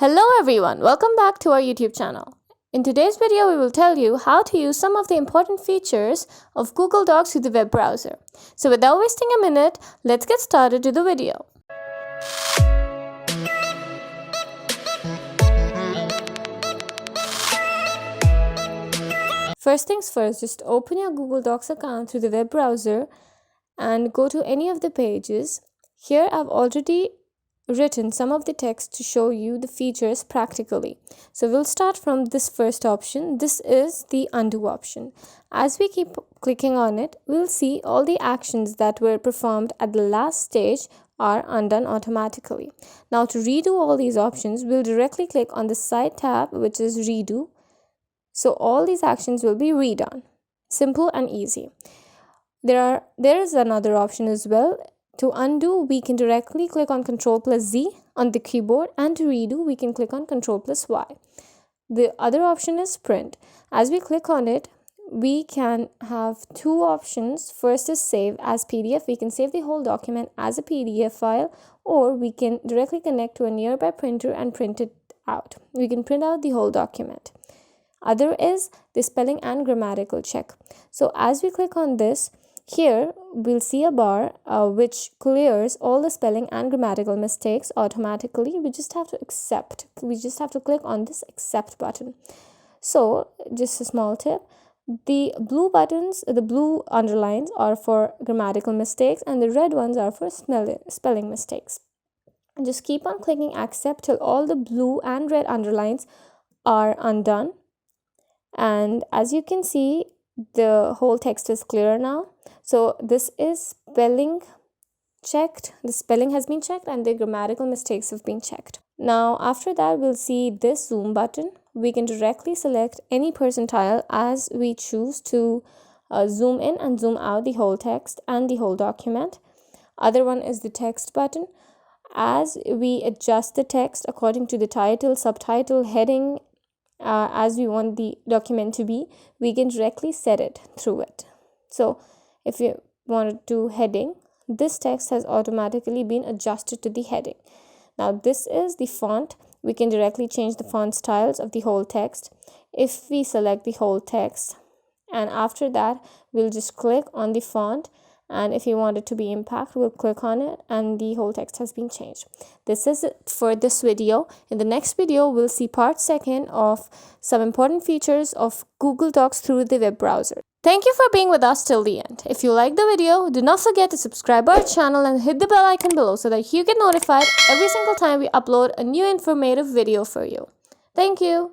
Hello everyone, welcome back to our YouTube channel. In today's video, we will tell you how to use some of the important features of Google Docs through the web browser. So without wasting a minute, let's get started to the video. First things first, just open your Google Docs account through the web browser and go to any of the pages. Here I've already written some of the text to show you the features practically. So we'll start from this first option. This is the undo option. As we keep clicking on it, we'll see all the actions that were performed at the last stage are undone automatically. Now to redo all these options, we'll directly click on the side tab, which is redo. So all these actions will be redone. Simple and easy. There is another option as well. To undo, we can directly click on Ctrl+Z on the keyboard, and to redo, we can click on Ctrl+Y. The other option is print. As we click on it, we can have two options. First is save as PDF. We can save the whole document as a PDF file, or we can directly connect to a nearby printer and print it out. We can print out the whole document. Other is the spelling and grammatical check. So as we click on this, here we'll see a bar which clears all the spelling and grammatical mistakes automatically. We just have to accept. We just have to click on this accept button. So just a small tip, the blue buttons, the blue underlines are for grammatical mistakes and the red ones are for spelling mistakes. And just keep on clicking accept till all the blue and red underlines are undone. And as you can see, the whole text is clear now. So this is spelling checked. The spelling has been checked and the grammatical mistakes have been checked. Now after that, we'll see this zoom button. We can directly select any percentile as we choose to zoom in and zoom out the whole text and the whole document. Other one is the text button. As we adjust the text according to the title, subtitle, heading, as we want the document to be, we can directly set it through it. So if you want to do heading, this text has automatically been adjusted to the heading. Now this is the font. We can directly change the font styles of the whole text if we select the whole text, and after that we'll just click on the font, and if you want it to be impact, we'll click on it and the whole text has been changed. This is it for this video. In the next video, we'll see part second of some important features of Google Docs through the web browser. Thank you for being with us till the end. If you like the video, do not forget to subscribe our channel and hit the bell icon below so that you get notified every single time we upload a new informative video for you. Thank you.